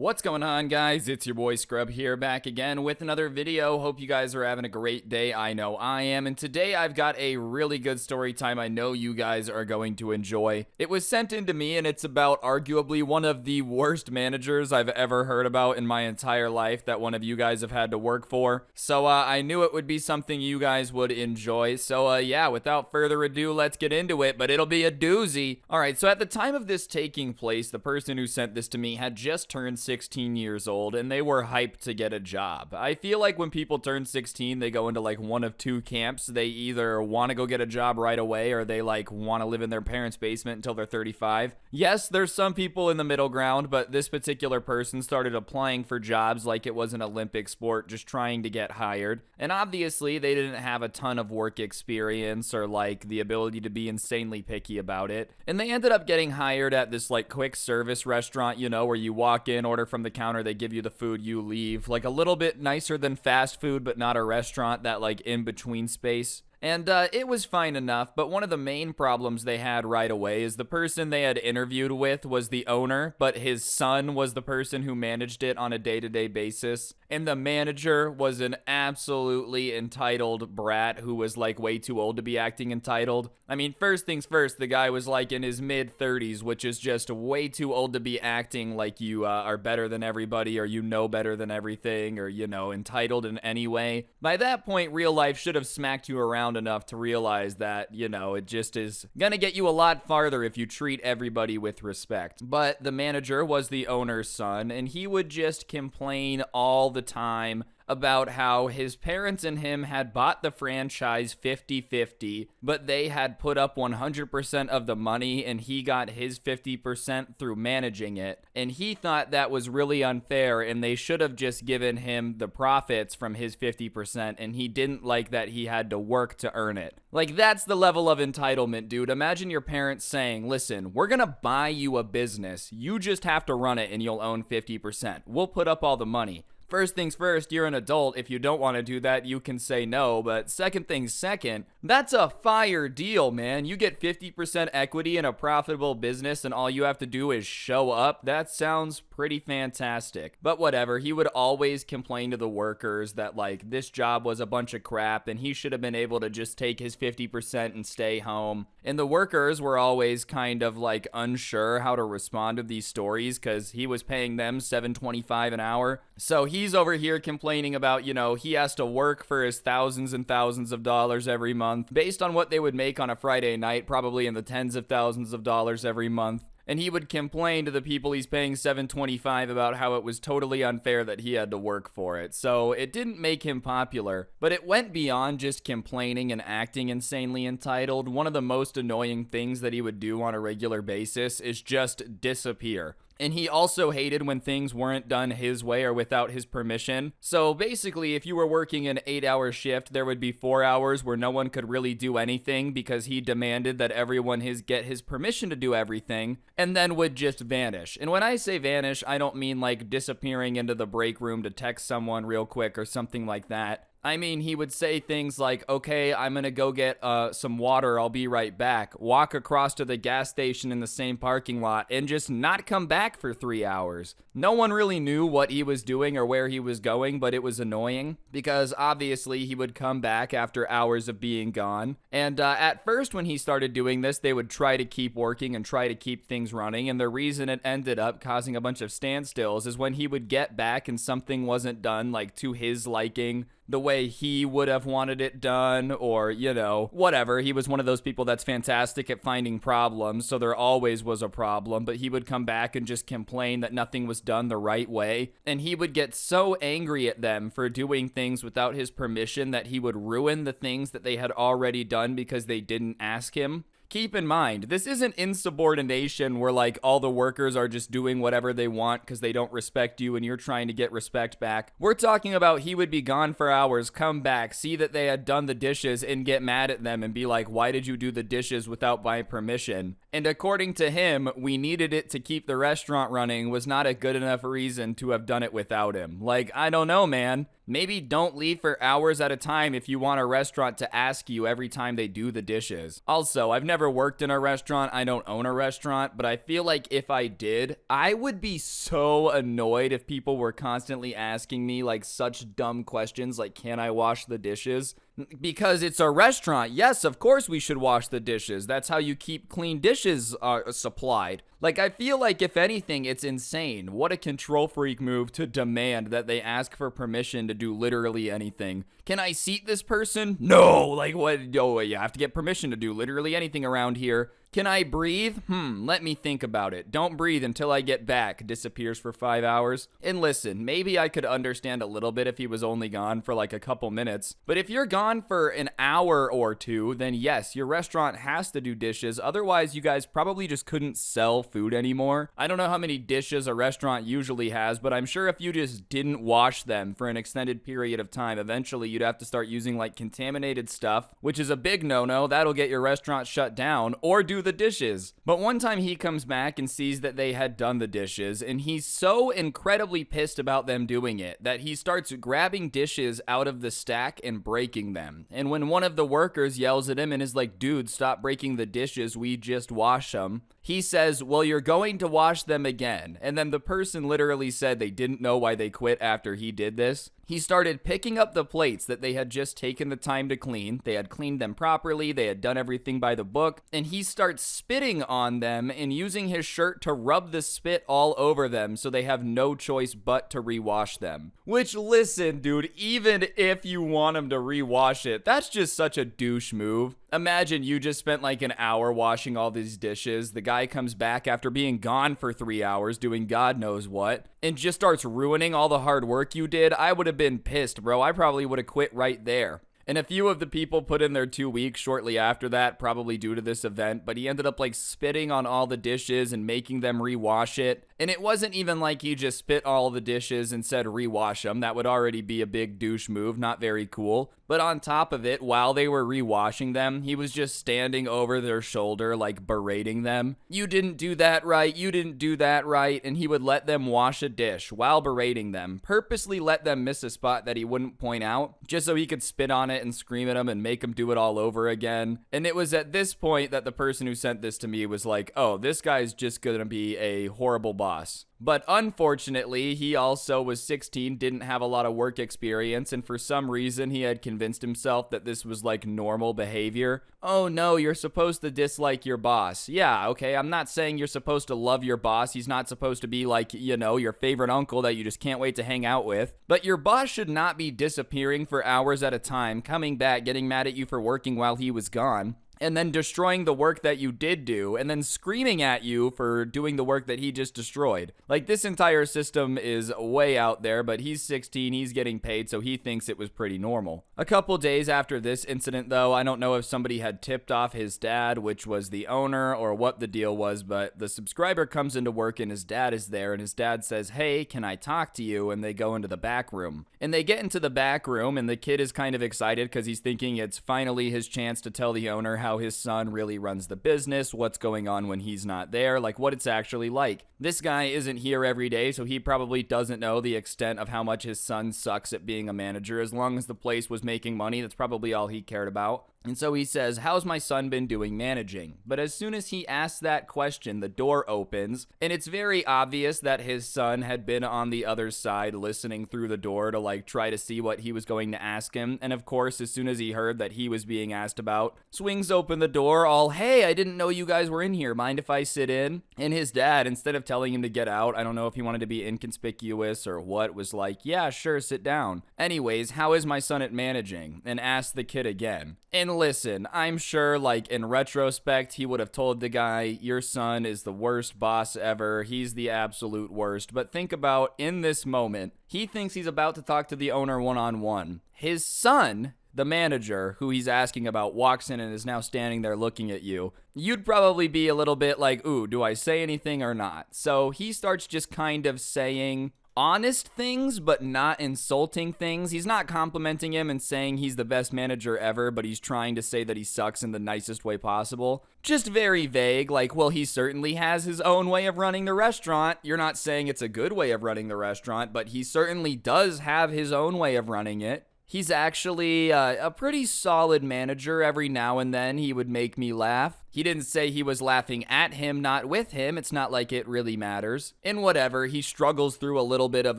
What's going on, guys? It's your boy Scrub here, back again with another video. Hope you guys are having a great day. I know I am, and today I've got a really good story time I know you guys are going to enjoy. It was sent in to me, and it's about arguably one of the worst managers I've ever heard about in my entire life that one of you guys have had to work for. So I knew it would be something you guys would enjoy. So yeah, without further ado, let's get into it, but it'll be a doozy. Alright, so at the time of this taking place, the person who sent this to me had just turned 16 years old, and they were hyped to get a job. I feel like when people turn 16, they go into like one of two camps. They either want to go get a job right away, or they like want to live in their parents' basement until they're 35. Yes, there's some people in the middle ground, but this particular person started applying for jobs like it was an Olympic sport, just trying to get hired. And obviously, they didn't have a ton of work experience or like the ability to be insanely picky about it. And they ended up getting hired at this like quick service restaurant, you know, where you walk in, order from the counter, they give you the food, you leave. Like a little bit nicer than fast food, but not a restaurant, that like in between space. And it was fine enough, but one of the main problems they had right away is the person they had interviewed with was the owner, but his son was the person who managed it on a day-to-day basis. And the manager was an absolutely entitled brat who was like way too old to be acting entitled. I mean, first things first, the guy was like in his mid-30s, which is just way too old to be acting like you are better than everybody, or you know better than everything, or, you know, entitled in any way. By that point, real life should have smacked you around enough to realize that, you know, it just is gonna get you a lot farther if you treat everybody with respect. But the manager was the owner's son, and he would just complain all the time about how his parents and him had bought the franchise 50-50, but they had put up 100% of the money and he got his 50% through managing it. And he thought that was really unfair and they should have just given him the profits from his 50%, and he didn't like that he had to work to earn it. Like, that's the level of entitlement, dude. Imagine your parents saying, listen, we're gonna buy you a business. You just have to run it and you'll own 50%. We'll put up all the money. First things first, you're an adult. If you don't want to do that, you can say no. But second things second, that's a fire deal, man. You get 50% equity in a profitable business and all you have to do is show up. That sounds pretty fantastic. But whatever, he would always complain to the workers that like this job was a bunch of crap and he should have been able to just take his 50% and stay home. And the workers were always kind of like unsure how to respond to these stories because he was paying them $7.25 an hour. So he's over here complaining about, you know, he has to work for his thousands and thousands of dollars every month based on what they would make on a Friday night, probably in the tens of thousands of dollars every month. And he would complain to the people he's paying $7.25 about how it was totally unfair that he had to work for it. So it didn't make him popular, but it went beyond just complaining and acting insanely entitled. One of the most annoying things that he would do on a regular basis is just disappear. And he also hated when things weren't done his way or without his permission. So basically, if you were working an 8-hour shift, there would be 4 hours where no one could really do anything because he demanded that everyone get his permission to do everything, and then would just vanish. And when I say vanish, I don't mean like disappearing into the break room to text someone real quick or something like that. I mean, he would say things like, okay, I'm gonna go get some water, I'll be right back, walk across to the gas station in the same parking lot, and just not come back for 3 hours. No one really knew what he was doing or where he was going, but it was annoying, because obviously he would come back after hours of being gone. And at first when he started doing this, they would try to keep working and try to keep things running, and the reason it ended up causing a bunch of standstills is when he would get back and something wasn't done, like, to his liking, the way he would have wanted it done, or, you know, whatever. He was one of those people that's fantastic at finding problems, so there always was a problem, but he would come back and just complain that nothing was done the right way, and he would get so angry at them for doing things without his permission that he would ruin the things that they had already done because they didn't ask him. Keep in mind, this isn't insubordination where like all the workers are just doing whatever they want because they don't respect you and you're trying to get respect back. We're talking about he would be gone for hours, come back, see that they had done the dishes and get mad at them and be like, why did you do the dishes without my permission? And according to him, we needed it to keep the restaurant running was not a good enough reason to have done it without him. Like, I don't know, man. Maybe don't leave for hours at a time if you want a restaurant to ask you every time they do the dishes. Also, I've never worked in a restaurant. I don't own a restaurant, but I feel like if I did, I would be so annoyed if people were constantly asking me like such dumb questions like, can I wash the dishes? Because it's a restaurant. Yes, of course we should wash the dishes. That's how you keep clean dishes supplied. Like, I feel like if anything, it's insane. What a control freak move to demand that they ask for permission to do literally anything. Can I seat this person? No, like what? Oh, yeah, I have to get permission to do literally anything around here. Can I breathe? Let me think about it. Don't breathe until I get back. Disappears for 5 hours. And listen, maybe I could understand a little bit if he was only gone for like a couple minutes. But if you're gone for an hour or two, then yes, your restaurant has to do dishes. Otherwise, you guys probably just couldn't sell food anymore. I don't know how many dishes a restaurant usually has, but I'm sure if you just didn't wash them for an extended period of time, eventually you'd have to start using like contaminated stuff, which is a big no-no. That'll get your restaurant shut down, or do the dishes. But one time he comes back and sees that they had done the dishes, and he's so incredibly pissed about them doing it that he starts grabbing dishes out of the stack and breaking them. And when one of the workers yells at him and is like, dude, stop breaking the dishes, we just wash them, he says, well, you're going to wash them again. And then the person literally said they didn't know why they quit after he did this. He started picking up the plates that they had just taken the time to clean. They had cleaned them properly. They had done everything by the book. And he starts spitting on them and using his shirt to rub the spit all over them so they have no choice but to rewash them. Which, listen, dude, even if you want him to rewash it, that's just such a douche move. Imagine you just spent like an hour washing all these dishes. The guy comes back after being gone for 3 hours doing God knows what and just starts ruining all the hard work you did. I would have been pissed, bro. I probably would have quit right there. And a few of the people put in their 2 weeks shortly after that, probably due to this event, but he ended up like spitting on all the dishes and making them rewash it. And it wasn't even like he just spit all the dishes and said rewash them. That would already be a big douche move, not very cool. But on top of it, while they were rewashing them, he was just standing over their shoulder, like berating them. You didn't do that right, you didn't do that right, and he would let them wash a dish while berating them, purposely let them miss a spot that he wouldn't point out, just so he could spit on it and scream at them and make them do it all over again. And it was at this point that the person who sent this to me was like, oh, this guy's just gonna be a horrible boss. But unfortunately, he also was 16, didn't have a lot of work experience, and for some reason he had convinced himself that this was like normal behavior. Oh no, you're supposed to dislike your boss. Yeah, okay, I'm not saying you're supposed to love your boss. He's not supposed to be like, you know, your favorite uncle that you just can't wait to hang out with. But your boss should not be disappearing for hours at a time, coming back, getting mad at you for working while he was gone, and then destroying the work that you did do, and then screaming at you for doing the work that he just destroyed. Like, this entire system is way out there, but he's 16, he's getting paid, so he thinks it was pretty normal. A couple days after this incident, though, I don't know if somebody had tipped off his dad, which was the owner, or what the deal was, but the subscriber comes into work and his dad is there, and his dad says, hey, can I talk to you? And they go into the back room. And they get into the back room, and the kid is kind of excited because he's thinking it's finally his chance to tell the owner how his son really runs the business, what's going on when he's not there, like what it's actually like. This guy isn't here every day, so he probably doesn't know the extent of how much his son sucks at being a manager. As long as the place was making money, that's probably all he cared about. And so he says, how's my son been doing managing? But as soon as he asks that question, the door opens, and it's very obvious that his son had been on the other side listening through the door to like try to see what he was going to ask him. And of course, as soon as he heard that he was being asked about, swings open the door all, hey, I didn't know you guys were in here. Mind if I sit in? And his dad, instead of telling him to get out, I don't know if he wanted to be inconspicuous or what, was like, yeah, sure, sit down. Anyways, how is my son at managing? And asked the kid again. And listen, I'm sure, like, in retrospect, he would have told the guy, your son is the worst boss ever. He's the absolute worst. But think about, in this moment, he thinks he's about to talk to the owner one-on-one. His son, the manager, who he's asking about, walks in and is now standing there looking at you. You'd probably be a little bit like, ooh, do I say anything or not? So he starts just kind of saying honest things, but not insulting things. He's not complimenting him and saying he's the best manager ever, but he's trying to say that he sucks in the nicest way possible. Just very vague, like, well, he certainly has his own way of running the restaurant. You're not saying it's a good way of running the restaurant, but he certainly does have his own way of running it. He's actually a pretty solid manager. Every now and then he would make me laugh. He didn't say he was laughing at him, not with him. It's not like it really matters. And whatever, he struggles through a little bit of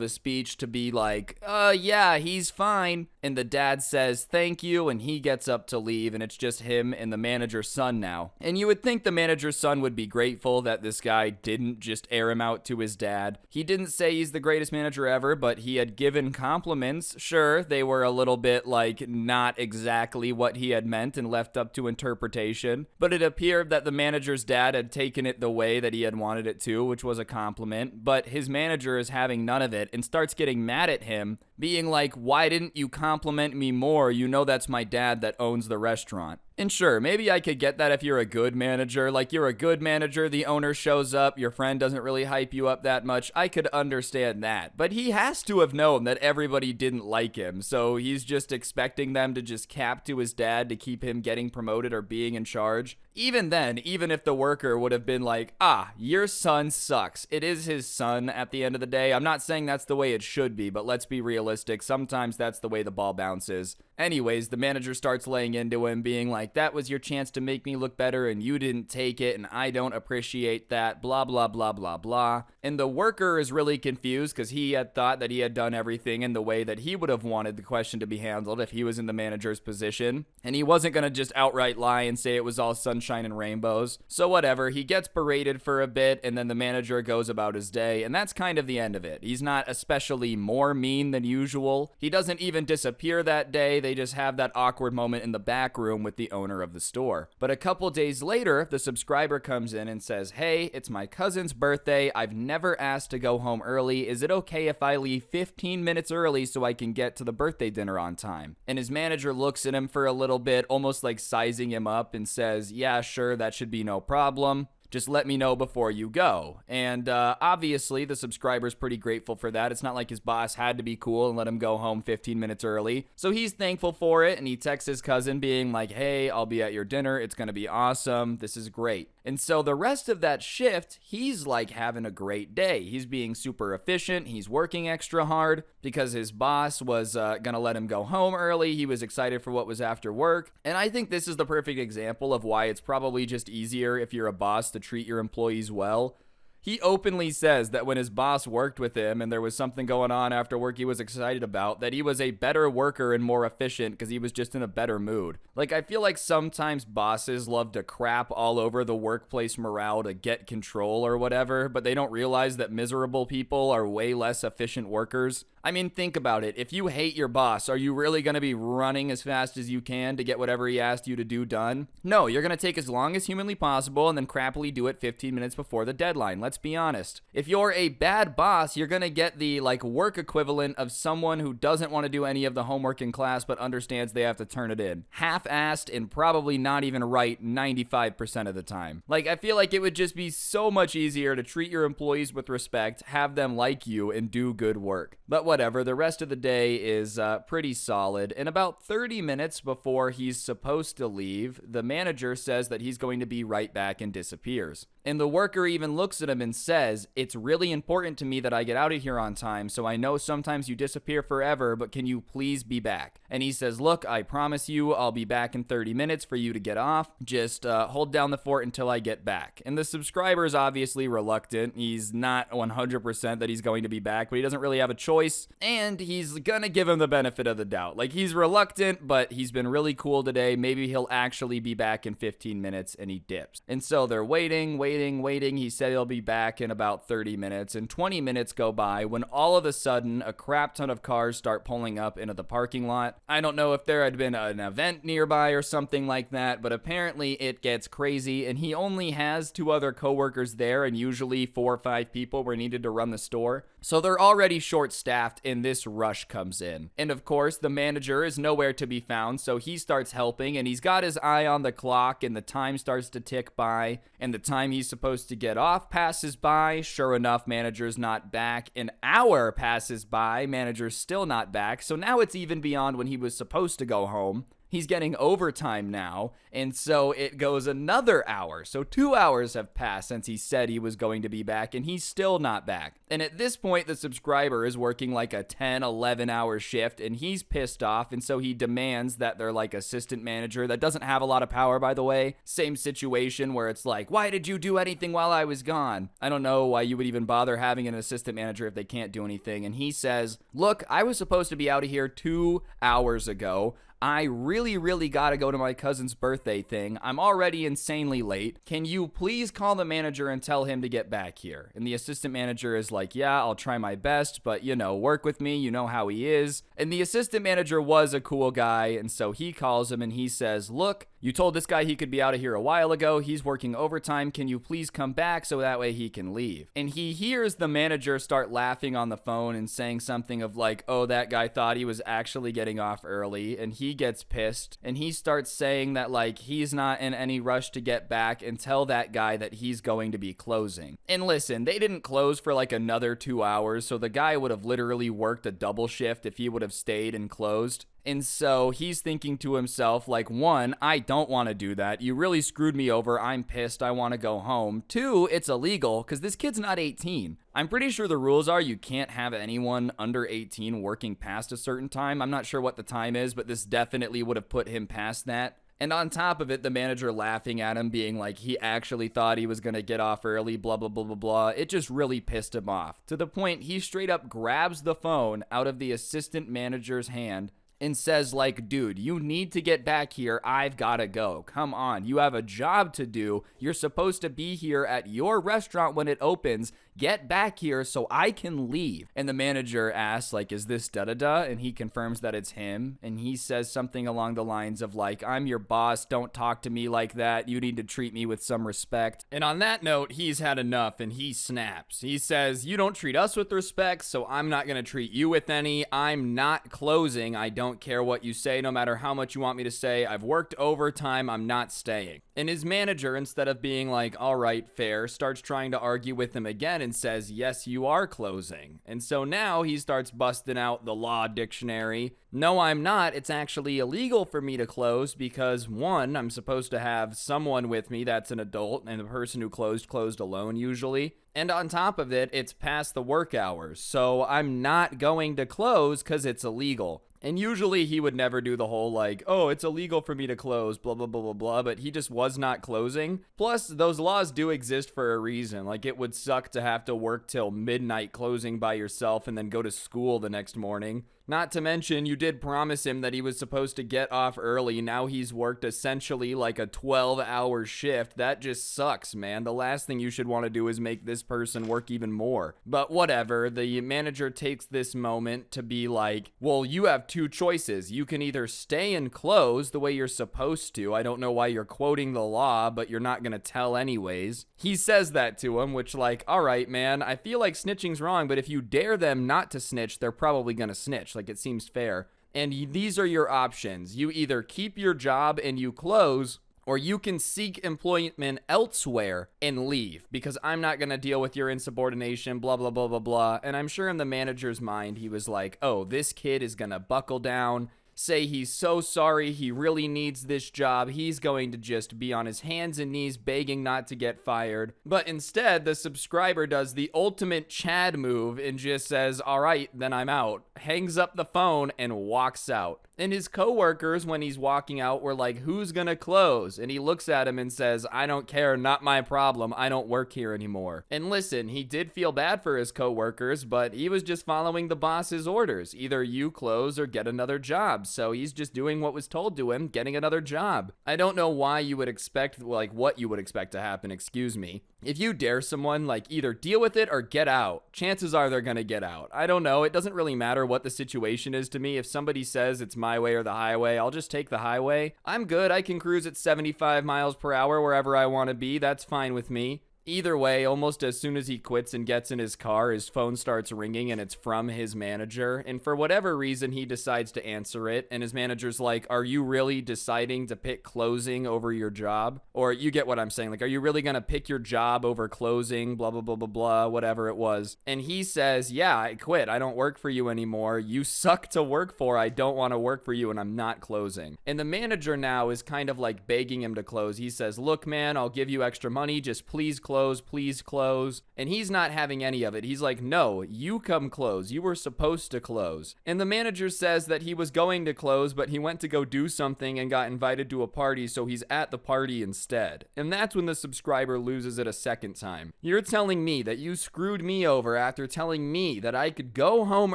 a speech to be like, yeah, he's fine. And the dad says, thank you, and he gets up to leave, and it's just him and the manager's son now. And you would think the manager's son would be grateful that this guy didn't just air him out to his dad. He didn't say he's the greatest manager ever, but he had given compliments. Sure, they were a little bit like not exactly what he had meant and left up to interpretation, but it appeared that the manager's dad had taken it the way that he had wanted it to, which was a compliment, but his manager is having none of it and starts getting mad at him, being like, why didn't you compliment me more? You know that's my dad that owns the restaurant. And sure, maybe I could get that if you're a good manager. Like, you're a good manager, the owner shows up, your friend doesn't really hype you up that much. I could understand that. But he has to have known that everybody didn't like him, so he's just expecting them to just cap to his dad to keep him getting promoted or being in charge. Even then, even if the worker would have been like, your son sucks. It is his son at the end of the day. I'm not saying that's the way it should be, but let's be realistic. Sometimes that's the way the ball bounces. Anyways, the manager starts laying into him, being like, that was your chance to make me look better and you didn't take it and I don't appreciate that, blah, blah, blah, blah, blah. And the worker is really confused because he had thought that he had done everything in the way that he would have wanted the question to be handled if he was in the manager's position. And he wasn't going to just outright lie and say it was all sunshine and rainbows. So whatever, he gets berated for a bit and then the manager goes about his day, and that's kind of the end of it. He's not especially more mean than usual. He doesn't even disappear that day. They just have that awkward moment in the back room with the owner of the store. But a couple days later, the subscriber comes in and says, hey, it's my cousin's birthday. I've never asked to go home early. Is it okay if I leave 15 minutes early so I can get to the birthday dinner on time? And his manager looks at him for a little bit, almost like sizing him up, and says, yeah, sure, that should be no problem. Just let me know before you go. And obviously, the subscriber's pretty grateful for that. It's not like his boss had to be cool and let him go home 15 minutes early. So he's thankful for it, and he texts his cousin being like, hey, I'll be at your dinner. It's going to be awesome. This is great. And so the rest of that shift, he's like having a great day. He's being super efficient. He's working extra hard because his boss was going to let him go home early. He was excited for what was after work. And I think this is the perfect example of why it's probably just easier if you're a boss to treat your employees well. He openly says that when his boss worked with him and there was something going on after work he was excited about, that he was a better worker and more efficient because he was just in a better mood. Like, I feel like sometimes bosses love to crap all over the workplace morale to get control or whatever, but they don't realize that miserable people are way less efficient workers. I mean, think about it. If you hate your boss, are you really going to be running as fast as you can to get whatever he asked you to do done? No, you're going to take as long as humanly possible and then crappily do it 15 minutes before the deadline. Let's be honest. If you're a bad boss, you're going to get the work equivalent of someone who doesn't want to do any of the homework in class but understands they have to turn it in. Half-assed and probably not even right 95% of the time. I feel like it would just be so much easier to treat your employees with respect, have them like you, and do good work. But whatever, the rest of the day is pretty solid. And about 30 minutes before he's supposed to leave, the manager says that he's going to be right back and disappears. And the worker even looks at him and says, it's really important to me that I get out of here on time, so I know sometimes you disappear forever, but can you please be back? And he says, look, I promise you I'll be back in 30 minutes for you to get off. Just hold down the fort until I get back. And the subscriber is obviously reluctant. He's not 100% that he's going to be back, but he doesn't really have a choice. And he's gonna give him the benefit of the doubt. He's reluctant, but he's been really cool today. Maybe he'll actually be back in 15 minutes, and he dips. And so they're waiting. He said he'll be back in about 30 minutes, and 20 minutes go by when all of a sudden a crap ton of cars start pulling up into the parking lot. I don't know if there had been an event nearby or something like that, but apparently it gets crazy, and he only has 2 other coworkers there, and usually 4 or 5 people were needed to run the store. So they're already short-staffed, and this rush comes in. And of course, the manager is nowhere to be found, so he starts helping, and he's got his eye on the clock, and the time starts to tick by, and the time he's he's supposed to get off passes by. Sure enough, manager's not back. An hour passes by, manager's still not back. So now it's even beyond when he was supposed to go home. He's getting overtime now, and so it goes another hour. So 2 hours have passed since he said he was going to be back, and he's still not back. And at this point, the subscriber is working like a 10, 11-hour shift, and he's pissed off, and so he demands that their like assistant manager, that doesn't have a lot of power, by the way, same situation where it's like, why did you do anything while I was gone? I don't know why you would even bother having an assistant manager if they can't do anything. And he says, look, I was supposed to be out of here 2 hours ago. I really gotta go to my cousin's birthday thing. I'm already insanely late. Can you please call the manager and tell him to get back here? And the assistant manager is like, yeah, I'll try my best, but work with me. You know how he is. And the assistant manager was a cool guy, and so he calls him and he says, look, you told this guy he could be out of here a while ago. He's working overtime. Can you please come back so that way he can leave? And he hears the manager start laughing on the phone and saying something of like, oh, that guy thought he was actually getting off early. And he gets pissed and he starts saying that like he's not in any rush to get back and tell that guy that he's going to be closing. And listen, they didn't close for like another 2 hours. So the guy would have literally worked a double shift if he would have stayed and closed. And so he's thinking to himself, like, one, I don't want to do that. You really screwed me over. I'm pissed. I want to go home. Two, it's illegal because this kid's not 18. I'm pretty sure the rules are you can't have anyone under 18 working past a certain time. I'm not sure what the time is, but this definitely would have put him past that. And on top of it, the manager laughing at him, being like he actually thought he was going to get off early, blah, blah, blah, blah, blah. It just really pissed him off. To the point he straight up grabs the phone out of the assistant manager's hand and says like, dude, you need to get back here. I've got to go. Come on. You have a job to do. You're supposed to be here at your restaurant when it opens. Get back here so I can leave. And the manager asks, like, is this da-da-da? And he confirms that it's him. And he says something along the lines of, like, I'm your boss. Don't talk to me like that. You need to treat me with some respect. And on that note, he's had enough and he snaps. He says, you don't treat us with respect, so I'm not going to treat you with any. I'm not closing. I don't care what you say, no matter how much you want me to say. I've worked overtime. I'm not staying. And his manager, instead of being like, all right, fair, starts trying to argue with him again and says, yes, you are closing. And so now he starts busting out the law dictionary. No, I'm not. It's actually illegal for me to close because, one, I'm supposed to have someone with me that's an adult, and the person who closed alone usually. And on top of it, it's past the work hours. So I'm not going to close because it's illegal. And usually he would never do the whole like, oh, it's illegal for me to close, blah, blah, blah, blah, blah. But he just was not closing. Plus, those laws do exist for a reason. Like, it would suck to have to work till midnight closing by yourself and then go to school the next morning. Not to mention, you did promise him that he was supposed to get off early. Now he's worked essentially like a 12-hour shift. That just sucks, man. The last thing you should want to do is make this person work even more. But whatever, the manager takes this moment to be like, well, you have two choices. You can either stay and close the way you're supposed to. I don't know why you're quoting the law, but you're not going to tell anyways. He says that to him, which like, all right, man, I feel like snitching's wrong, but if you dare them not to snitch, they're probably going to snitch. Like, it seems fair. And these are your options. You either keep your job and you close, or you can seek employment elsewhere and leave, because I'm not going to deal with your insubordination, blah, blah, blah, blah, blah. And I'm sure in the manager's mind, he was like, oh, this kid is going to buckle down, say he's so sorry, he really needs this job, he's going to just be on his hands and knees begging not to get fired. But instead, the subscriber does the ultimate Chad move and just says, all right, then I'm out, hangs up the phone and walks out. And his coworkers, when he's walking out, were like, who's gonna close? And he looks at him and says, I don't care, not my problem, I don't work here anymore. And listen, he did feel bad for his coworkers, but he was just following the boss's orders. Either you close or get another job. So he's just doing what was told to him, getting another job. I don't know why you would expect, like what you would expect to happen, excuse me. If you dare someone, like, either deal with it or get out, chances are they're gonna get out. I don't know, it doesn't really matter what the situation is to me. If somebody says it's my way or the highway, I'll just take the highway. I'm good, I can cruise at 75 miles per hour wherever I want to be, that's fine with me. Either way, almost as soon as he quits and gets in his car, his phone starts ringing and it's from his manager. And for whatever reason, he decides to answer it. And his manager's like, are you really deciding to pick closing over your job? Or you get what I'm saying. Like, are you really going to pick your job over closing? Blah, blah, blah, blah, blah, whatever it was. And he says, yeah, I quit. I don't work for you anymore. You suck to work for. I don't want to work for you and I'm not closing. And the manager now is kind of like begging him to close. He says, look, man, I'll give you extra money. Just please close, please close. And he's not having any of it. He's like, no, you come close. You were supposed to close. And the manager says that he was going to close, but he went to go do something and got invited to a party, so he's at the party instead. And that's when the subscriber loses it a second time. You're telling me that you screwed me over after telling me that I could go home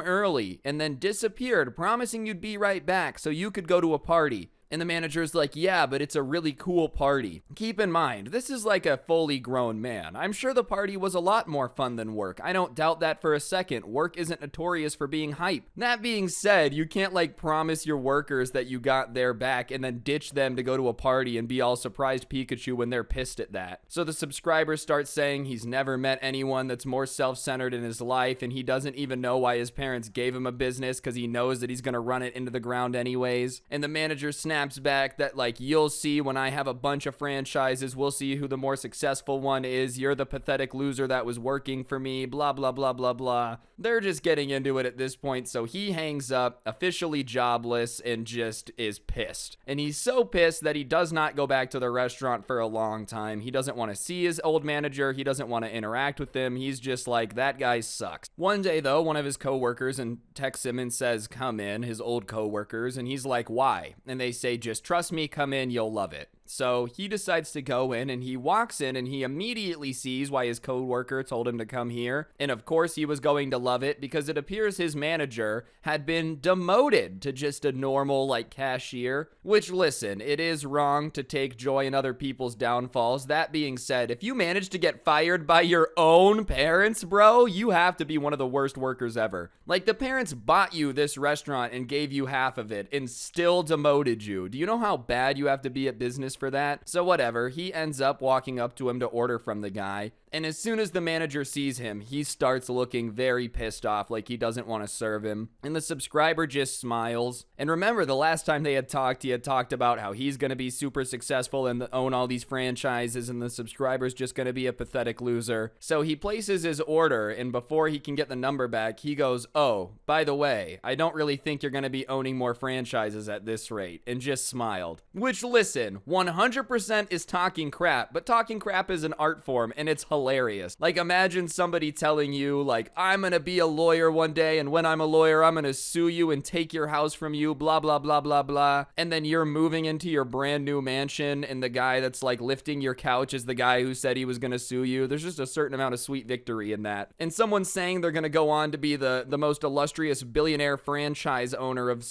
early and then disappeared, promising you'd be right back so you could go to a party. And the manager's like, yeah, but it's a really cool party. Keep in mind, this is like a fully grown man. I'm sure the party was a lot more fun than work. I don't doubt that for a second. Work isn't notorious for being hype. That being said, you can't like promise your workers that you got their back and then ditch them to go to a party and be all surprised Pikachu when they're pissed at that. So the subscriber starts saying he's never met anyone that's more self-centered in his life and he doesn't even know why his parents gave him a business because he knows that he's going to run it into the ground anyways. And the manager snaps back that like, you'll see when I have a bunch of franchises, we'll see who the more successful one is. You're the pathetic loser that was working for me, blah, blah, blah, blah, blah. They're just getting into it at this point, so he hangs up, officially jobless, and just is pissed. And he's so pissed that he does not go back to the restaurant for a long time. He doesn't want to see his old manager. He doesn't want to interact with him. He's just like, that guy sucks. One day, though, one of his coworkers and texts him and says, come in, his old coworkers, and he's like, why? And they say, just trust me, come in, you'll love it. So he decides to go in and he walks in and he immediately sees why his coworker told him to come here. And of course he was going to love it because it appears his manager had been demoted to just a normal like cashier, which listen, it is wrong to take joy in other people's downfalls. That being said, if you manage to get fired by your own parents, bro, you have to be one of the worst workers ever. Like the parents bought you this restaurant and gave you half of it and still demoted you. Do you know how bad you have to be at business for that? So whatever, he ends up walking up to him to order from the guy. And as soon as the manager sees him, he starts looking very pissed off, like he doesn't want to serve him. And the subscriber just smiles. And remember, the last time they had talked, he had talked about how he's going to be super successful and own all these franchises, and the subscriber's just going to be a pathetic loser. So he places his order, and before he can get the number back, he goes, oh, by the way, I don't really think you're going to be owning more franchises at this rate, and just smiled. Which, listen, 100% is talking crap, but talking crap is an art form, and it's hilarious. Like, imagine somebody telling you, like, I'm gonna be a lawyer one day, and when I'm a lawyer, I'm gonna sue you and take your house from you, blah, blah, blah, blah, blah. And then you're moving into your brand new mansion, and the guy that's, like, lifting your couch is the guy who said he was gonna sue you. There's just a certain amount of sweet victory in that. And someone saying they're gonna go on to be the most illustrious billionaire franchise owner of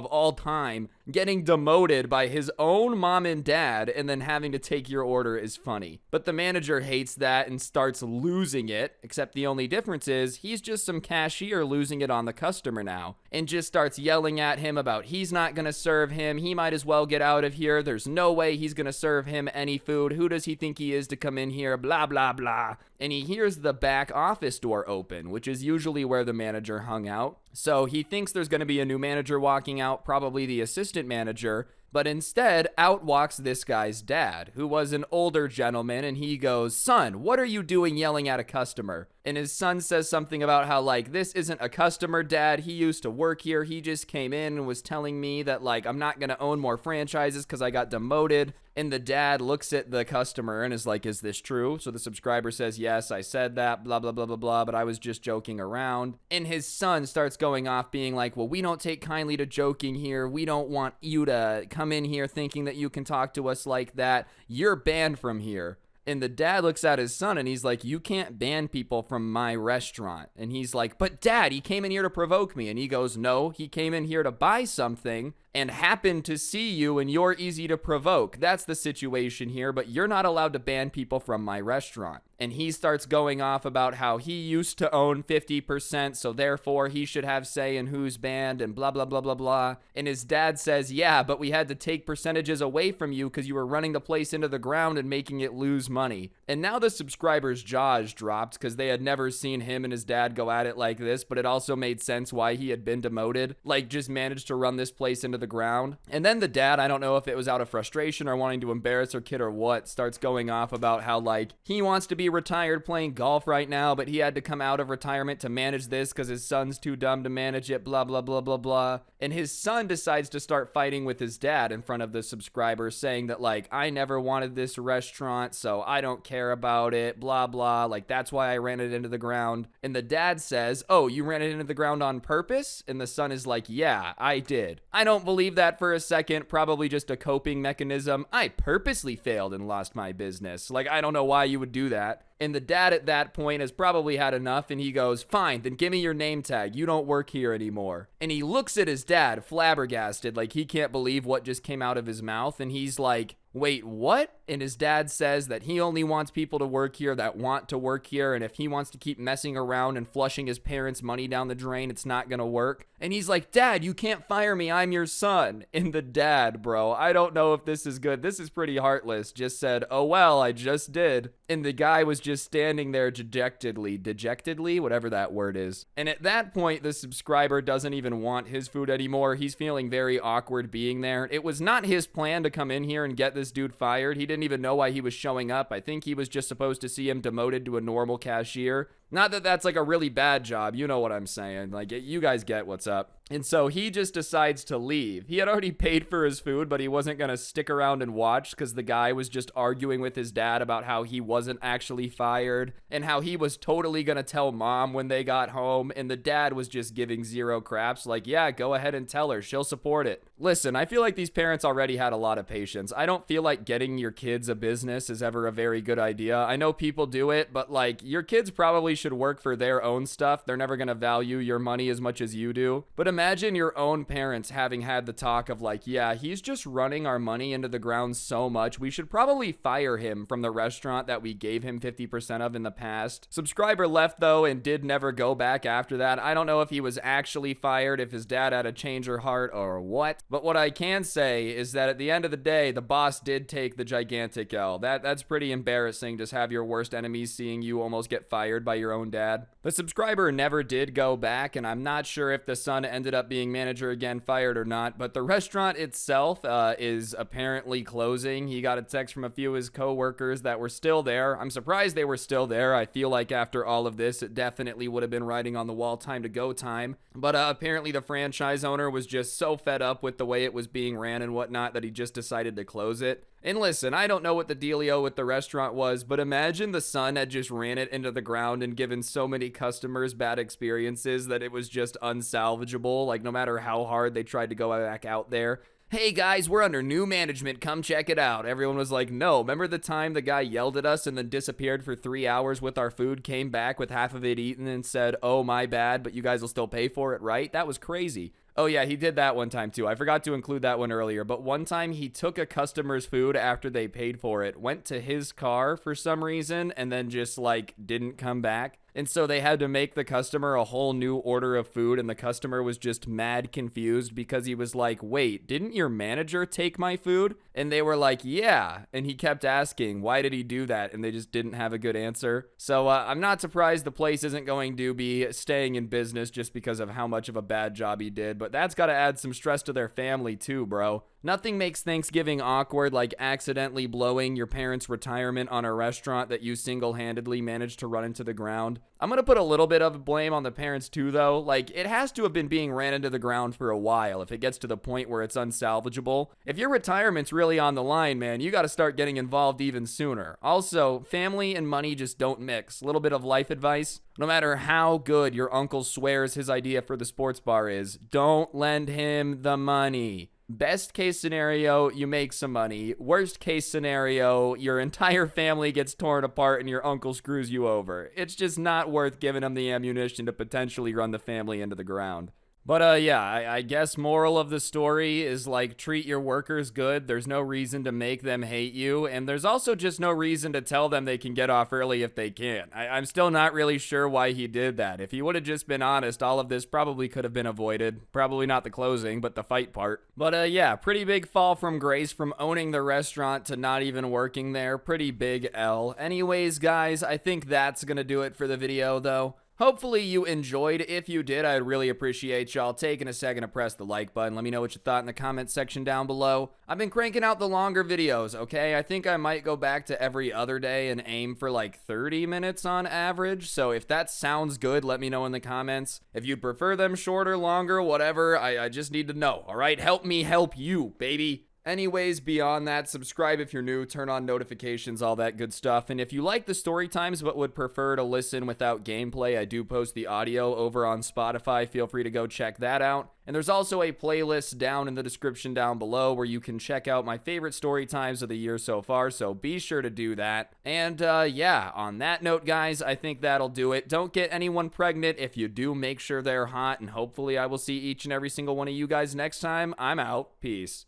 all time, getting demoted by his own mom and dad, and then having to take your order is funny. But the manager hates that and starts losing it, except the only difference is he's just some cashier losing it on the customer now, and just starts yelling at him about he's not gonna serve him, he might as well get out of here, there's no way he's gonna serve him any food, who does he think he is to come in here, blah, blah, blah. And he hears the back office door open, which is usually where the manager hung out. So he thinks there's gonna be a new manager walking out, probably the assistant manager, but instead, out walks this guy's dad, who was an older gentleman, and he goes, son, what are you doing yelling at a customer? And his son says something about how, like, this isn't a customer, dad. He used to work here. He just came in and was telling me that, like, I'm not going to own more franchises because I got demoted. And the dad looks at the customer and is like, is this true? So the subscriber says, yes, I said that, blah, blah, blah, blah, blah, but I was just joking around. And his son starts going off being like, well, we don't take kindly to joking here. We don't want you to come in here thinking that you can talk to us like that. You're banned from here. And the dad looks at his son and he's like, you can't ban people from my restaurant. And he's like, but dad, he came in here to provoke me. And he goes, no, he came in here to buy something and happened to see you and you're easy to provoke. That's the situation here, but you're not allowed to ban people from my restaurant. and he starts going off about how he used to own 50%, so therefore he should have say in who's banned and blah, blah, blah, blah, blah. And his dad says, yeah, but we had to take percentages away from you because you were running the place into the ground and making it lose money. And now the subscribers' jaws dropped because they had never seen him and his dad go at it like this, but it also made sense why he had been demoted, like just managed to run this place into the ground. And then the dad, I don't know if it was out of frustration or wanting to embarrass her kid or what, starts going off about how like he wants to be retired playing golf right now, but he had to come out of retirement to manage this because his son's too dumb to manage it, blah, blah, blah, blah, blah. And his son decides to start fighting with his dad in front of the subscribers, saying that like, I never wanted this restaurant, so I don't care about it, blah, blah. Like, that's why I ran it into the ground. And the dad says, oh, you ran it into the ground on purpose? And the son is like, yeah, I did. I don't believe that for a second. Probably just a coping mechanism. I purposely failed and lost my business. Like, I don't know why you would do that. And the dad at that point has probably had enough, and he goes, fine, then give me your name tag. You don't work here anymore. And he looks at his dad, flabbergasted, like he can't believe what just came out of his mouth. And he's like, wait, what? And his dad says that he only wants people to work here that want to work here, and if he wants to keep messing around and flushing his parents' money down the drain, it's not gonna work. And he's like, Dad, you can't fire me, I'm your son. And the dad, bro, I don't know if this is good. This is pretty heartless. Just said, oh well, I just did. And the guy was just standing there dejectedly, whatever that word is. And at that point, the subscriber doesn't even want his food anymore. He's feeling very awkward being there. It was not his plan to come in here and get this dude fired. He didn't even know why he was showing up. I think he was just supposed to see him demoted to a normal cashier. Not that that's like a really bad job. You know what I'm saying. Like, you guys get what's up. And so he just decides to leave. He had already paid for his food, but he wasn't going to stick around and watch because the guy was just arguing with his dad about how he wasn't actually fired and how he was totally going to tell mom when they got home. And the dad was just giving zero craps. Like, yeah, go ahead and tell her. She'll support it. Listen, I feel like these parents already had a lot of patience. I don't feel like getting your kids a business is ever a very good idea. I know people do it, but like your kids probably should work for their own stuff. They're never going to value your money as much as you do. But imagine your own parents having had the talk of like, yeah, he's just running our money into the ground so much. We should probably fire him from the restaurant that we gave him 50% of in the past. Subscriber left though and did never go back after that. I don't know if he was actually fired, if his dad had a change of heart or what. But what I can say is that at the end of the day, the boss did take the gigantic L. That's pretty embarrassing. Just have your worst enemies seeing you almost get fired by your own dad. The subscriber never did go back, and I'm not sure if the son ended up being manager again, fired or not, but the restaurant itself is apparently closing. He got a text from a few of his co-workers that were still there. I'm surprised they were still there. I feel like after all of this, it definitely would have been writing on the wall time to go time. But apparently the franchise owner was just so fed up with the way it was being ran and whatnot that he just decided to close it. And listen, I don't know what the dealio with the restaurant was, but imagine the son had just ran it into the ground and given so many customers bad experiences that it was just unsalvageable. Like, no matter how hard they tried to go back out there. Hey guys, we're under new management, come check it out. Everyone was like, no, remember the time the guy yelled at us and then disappeared for 3 hours with our food, came back with half of it eaten and said, oh my bad, but you guys will still pay for it, right? That was crazy. Oh yeah, he did that one time too. I forgot to include that one earlier, but one time he took a customer's food after they paid for it, went to his car for some reason, and then just like didn't come back. And so they had to make the customer a whole new order of food, and the customer was just mad confused because he was like, wait, didn't your manager take my food? And they were like, yeah. And he kept asking, why did he do that? And they just didn't have a good answer. So I'm not surprised the place isn't going to be staying in business just because of how much of a bad job he did. But that's got to add some stress to their family too, bro. Nothing makes Thanksgiving awkward like accidentally blowing your parents' retirement on a restaurant that you single-handedly managed to run into the ground. I'm going to put a little bit of blame on the parents too, though. Like, it has to have been being ran into the ground for a while if it gets to the point where it's unsalvageable. If your retirement's really on the line, man, you got to start getting involved even sooner. Also, family and money just don't mix. A little bit of life advice. No matter how good your uncle swears his idea for the sports bar is, don't lend him the money. Best case scenario, you make some money. Worst case scenario, your entire family gets torn apart and your uncle screws you over. It's just not worth giving him the ammunition to potentially run the family into the ground. But yeah, I guess moral of the story is like treat your workers good. There's no reason to make them hate you, and there's also just no reason to tell them they can get off early if they can. I'm still not really sure why he did that. If he would have just been honest, all of this probably could have been avoided. Probably not the closing, but the fight part. But yeah, pretty big fall from grace from owning the restaurant to not even working there. Pretty big L. Anyways, guys, I think that's gonna do it for the video, though. Hopefully you enjoyed. If you did, I'd really appreciate y'all taking a second to press the like button. Let me know what you thought in the comment section down below. I've been cranking out the longer videos, okay? I think I might go back to every other day and aim for like 30 minutes on average. So if that sounds good, let me know in the comments. If you'd prefer them shorter, longer, whatever, I just need to know, all right? Help me help you, baby. Anyways, beyond that, subscribe if you're new, turn on notifications, all that good stuff. And if you like the story times but would prefer to listen without gameplay, I do post the audio over on Spotify. Feel free to go check that out. And there's also a playlist down in the description down below where you can check out my favorite story times of the year so far, so be sure to do that. And yeah, on that note, guys, I think that'll do it. Don't get anyone pregnant. If you do, make sure they're hot, and hopefully I will see each and every single one of you guys next time. I'm out. Peace.